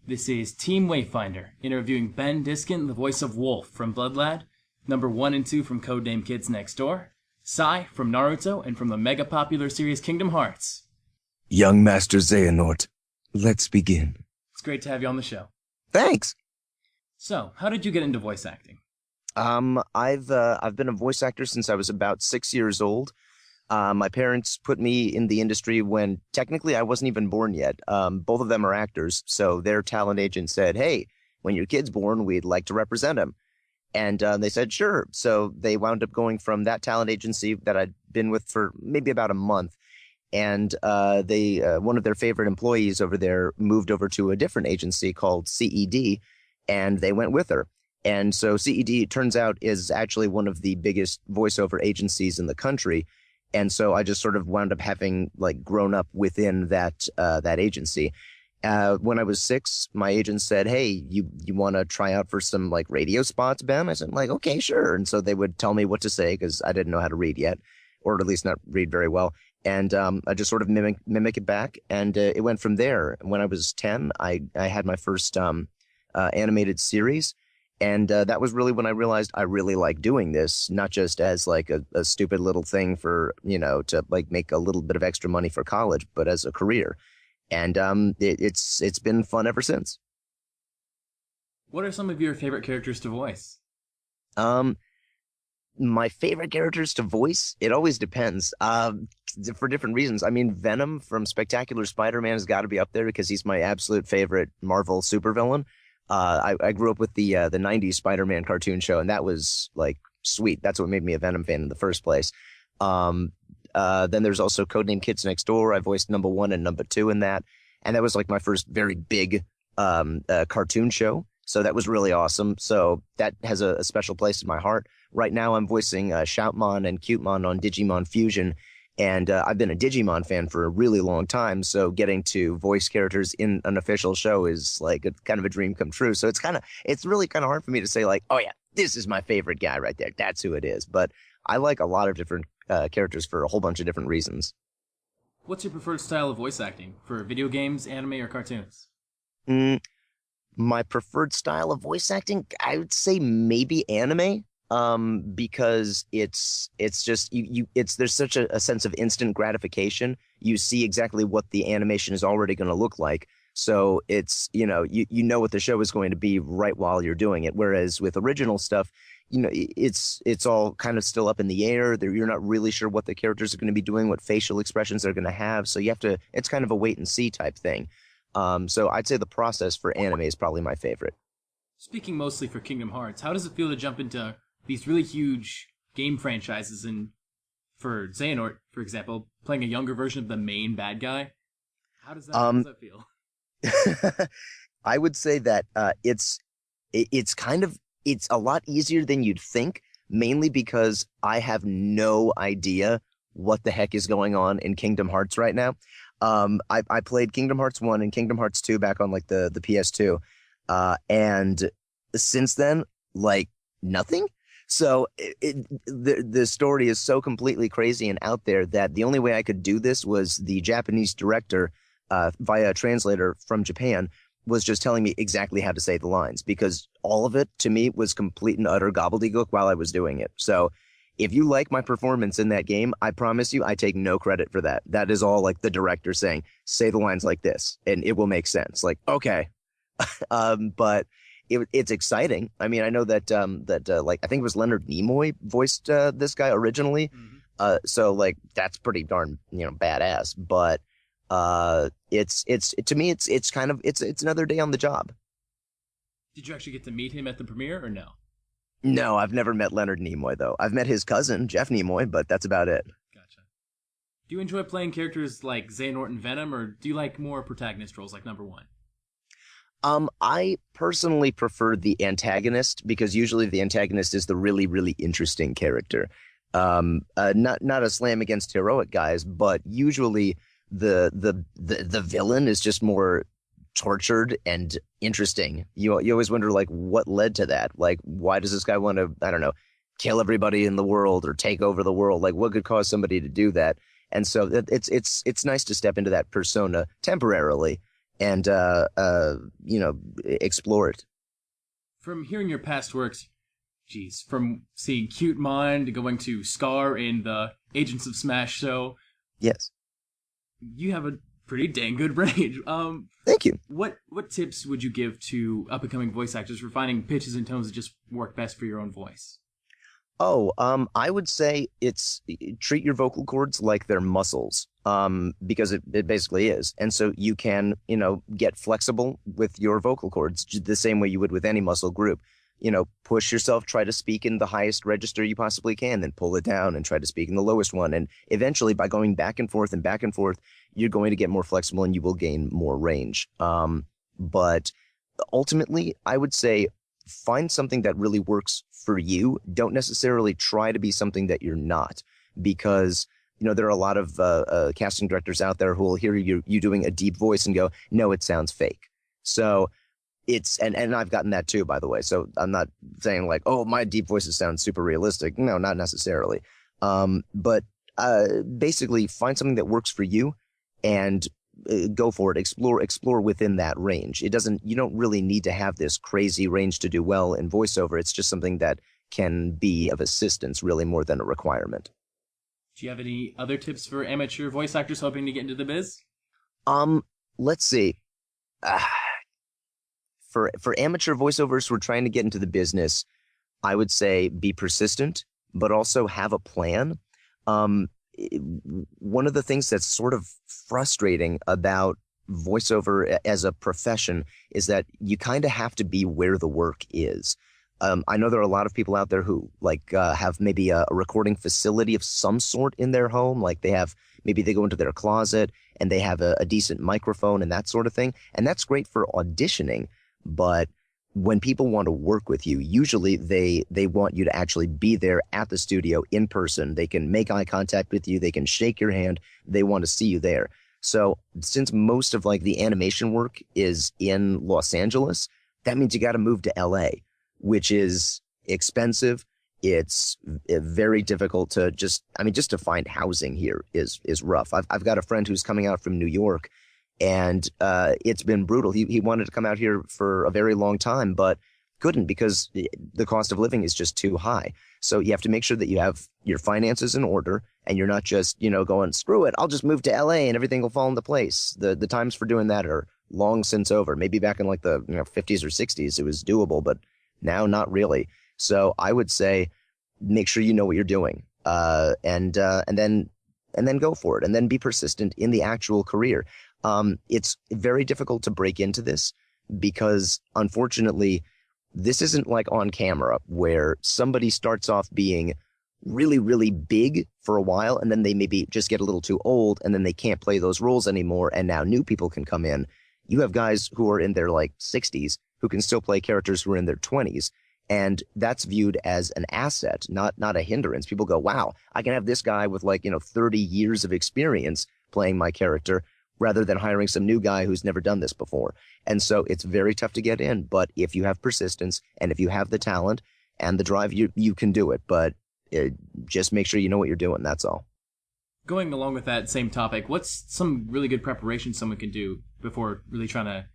This is Teamwayfinder, interviewing Ben Diskin, the voice of Wolf from Bloodlad, number 1 and 2 from Codename Kids Next Door, Sai from Naruto, and from the mega popular series Kingdom Hearts. Young Master Xehanort, let's begin. It's great to have you on the show. Thanks. So, how did you get into voice acting? I've been a voice actor since I was about 6 years old. My parents put me in the industry when technically I wasn't even born yet. Both of them are actors, so their talent agent said, "Hey, when your kid's born, we'd like to represent him." And they said, "Sure." So they wound up going from that talent agency that I'd been with for maybe about a month. And one of their favorite employees over there moved over to a different agency called CED, and they went with her. And so CED, it turns out, is actually one of the biggest voiceover agencies in the country. And so I just sort of wound up having grown up within that agency. When I was 6, my agent said, "Hey, you want to try out for some radio spots, Ben?" I said, "Okay, sure." And so they would tell me what to say because I didn't know how to read yet, or at least not read very well. And I just sort of mimic it back. And it went from there. When I was 10, I had my first animated series. And that was really when I realized I really like doing this, not just as a stupid little thing for, to make a little bit of extra money for college, but as a career. And it's been fun ever since. What are some of your favorite characters to voice? My favorite characters to voice, it always depends for different reasons. I mean, Venom from Spectacular Spider-Man has got to be up there because he's my absolute favorite Marvel supervillain. I grew up with the 90s Spider-Man cartoon show, and that was sweet. That's what made me a Venom fan in the first place. Then there's also Codename Kids Next Door. I voiced number 1 and number 2 in that. And that was my first very big cartoon show. So that was really awesome. So that has a special place in my heart. Right now I'm voicing Shoutmon and Cutemon on Digimon Fusion. And I've been a Digimon fan for a really long time, so getting to voice characters in an official show is kind of a dream come true. So it's really kind of hard for me to say oh yeah, this is my favorite guy right there. That's who it is. But I like a lot of different characters for a whole bunch of different reasons. What's your preferred style of voice acting for video games, anime, or cartoons? My preferred style of voice acting, I would say maybe anime. Because it's just there's such a sense of instant gratification. You see exactly what the animation is already going to look like. So it's, you know what the show is going to be right while you're doing it. Whereas with original stuff, it's all kind of still up in the air. You're not really sure what the characters are going to be doing, what facial expressions they're going to have. So it's kind of a wait and see type thing. So I'd say the process for anime is probably my favorite. Speaking mostly for Kingdom Hearts, how does it feel to jump into these really huge game franchises, and for Xehanort, for example, playing a younger version of the main bad guy? How does that feel? I would say that it's a lot easier than you'd think, mainly because I have no idea what the heck is going on in Kingdom Hearts right now. I played Kingdom Hearts 1 and Kingdom Hearts 2 back on the PS2, and since then, nothing. So the story is so completely crazy and out there that the only way I could do this was the Japanese director, via a translator from Japan, was just telling me exactly how to say the lines, because all of it to me was complete and utter gobbledygook while I was doing it. So if you like my performance in that game, I promise you I take no credit for that. That is all the director saying, say the lines like this and it will make sense. Okay. But it's exciting. I mean, I know that I think it was Leonard Nimoy voiced this guy originally. Mm-hmm. So that's pretty darn badass. But it's to me it's kind of it's another day on the job. Did you actually get to meet him at the premiere or no? No, I've never met Leonard Nimoy though. I've met his cousin Jeff Nimoy, but that's about it. Gotcha. Do you enjoy playing characters like Xehanort and Venom, or do you like more protagonist roles like number 1? I personally prefer the antagonist because usually the antagonist is the really, really interesting character. Not a slam against heroic guys, but usually the villain is just more tortured and interesting. You always wonder what led to that? Why does this guy want to, I don't know, kill everybody in the world or take over the world? What could cause somebody to do that? And so it's nice to step into that persona temporarily and explore it. From hearing your past works, geez, from seeing Cute Mind to going to Scar in the Agents of Smash show, Yes. you have a pretty dang good range. Thank you. What tips would you give to up and coming voice actors for finding pitches and tones that just work best for your own voice? Oh, I would say treat your vocal cords like they're muscles, because it basically is. And so you can, get flexible with your vocal cords the same way you would with any muscle group. Push yourself, try to speak in the highest register you possibly can, then pull it down and try to speak in the lowest one. And eventually, by going back and forth, you're going to get more flexible and you will gain more range. But ultimately, I would say find something that really works for you. Don't necessarily try to be something that you're not, because there are a lot of casting directors out there who will hear you doing a deep voice and go, no, it sounds fake. So and I've gotten that too, by the way. So I'm not saying like, oh, my deep voices sound super realistic. No, not necessarily. But basically find something that works for you and go for it. Explore within that range. You don't really need to have this crazy range to do well in voiceover. It's just something that can be of assistance really more than a requirement. Do you have any other tips for amateur voice actors hoping to get into the biz? Let's see. For amateur voiceovers who are trying to get into the business, I would say be persistent, but also have a plan. One of the things that's sort of frustrating about voiceover as a profession is that you kind of have to be where the work is. I know there are a lot of people out there who have maybe a recording facility of some sort in their home. Like maybe they go into their closet and they have a decent microphone and that sort of thing. And that's great for auditioning. But when people want to work with you, usually they want you to actually be there at the studio in person. They can make eye contact with you. They can shake your hand. They want to see you there. So since most of the animation work is in Los Angeles, that means you got to move to LA, which is expensive. It's very difficult to just to find housing here is rough. I've got a friend who's coming out from New York, and it's been brutal. He wanted to come out here for a very long time, but couldn't because the cost of living is just too high. So you have to make sure that you have your finances in order, and you're not just, going, screw it, I'll just move to LA and everything will fall into place. The times for doing that are long since over. Maybe back in the 50s or 60s, it was doable, but now not really. So I would say make sure you know what you're doing, and then go for it, and then be persistent in the actual career. It's very difficult to break into this because, unfortunately, this isn't like on camera where somebody starts off being really, really big for a while and then they maybe just get a little too old and then they can't play those roles anymore and now new people can come in. You have guys who are in their 60s who can still play characters who are in their 20s. And that's viewed as an asset, not a hindrance. People go, wow, I can have this guy with 30 years of experience playing my character, rather than hiring some new guy who's never done this before. And so it's very tough to get in, but if you have persistence and if you have the talent and the drive, you can do it. But just make sure you know what you're doing, that's all. Going along with that same topic, what's some really good preparation someone can do before really trying to,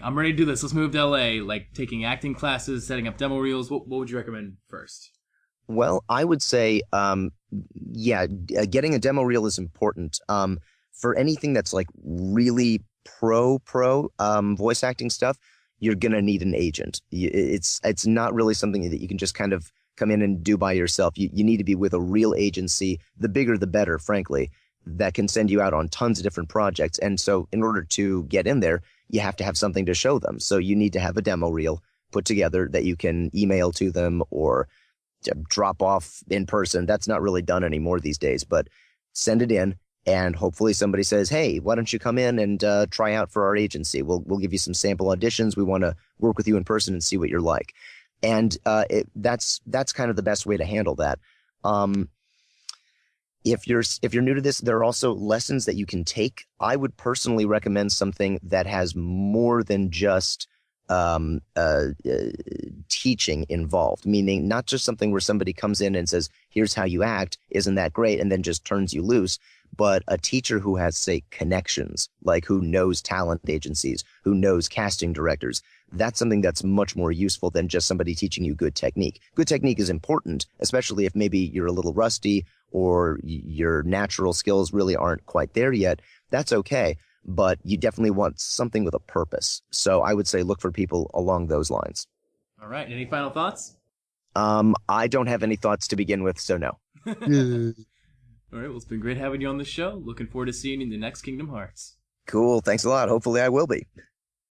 I'm ready to do this, let's move to LA, taking acting classes, setting up demo reels? What would you recommend first? Well, I would say, getting a demo reel is important. For anything that's really pro voice acting stuff, you're going to need an agent. It's not really something that you can just kind of come in and do by yourself. You need to be with a real agency, the bigger the better, frankly, that can send you out on tons of different projects. And so in order to get in there, you have to have something to show them. So you need to have a demo reel put together that you can email to them or drop off in person. That's not really done anymore these days, but send it in. And hopefully somebody says, hey, why don't you come in and try out for our agency? We'll give you some sample auditions. We want to work with you in person and see what you're like. And that's kind of the best way to handle that. If you're new to this, there are also lessons that you can take. I would personally recommend something that has more than just teaching involved, meaning not just something where somebody comes in and says, here's how you act, isn't that great, and then just turns you loose, but a teacher who has, say, connections, like who knows talent agencies, who knows casting directors, that's something that's much more useful than just somebody teaching you good technique. Good technique is important, especially if maybe you're a little rusty or your natural skills really aren't quite there yet. That's okay, but you definitely want something with a purpose. So I would say look for people along those lines. All right. Any final thoughts? I don't have any thoughts to begin with, so no. All right. Well, it's been great having you on the show. Looking forward to seeing you in the next Kingdom Hearts. Cool. Thanks a lot. Hopefully I will be.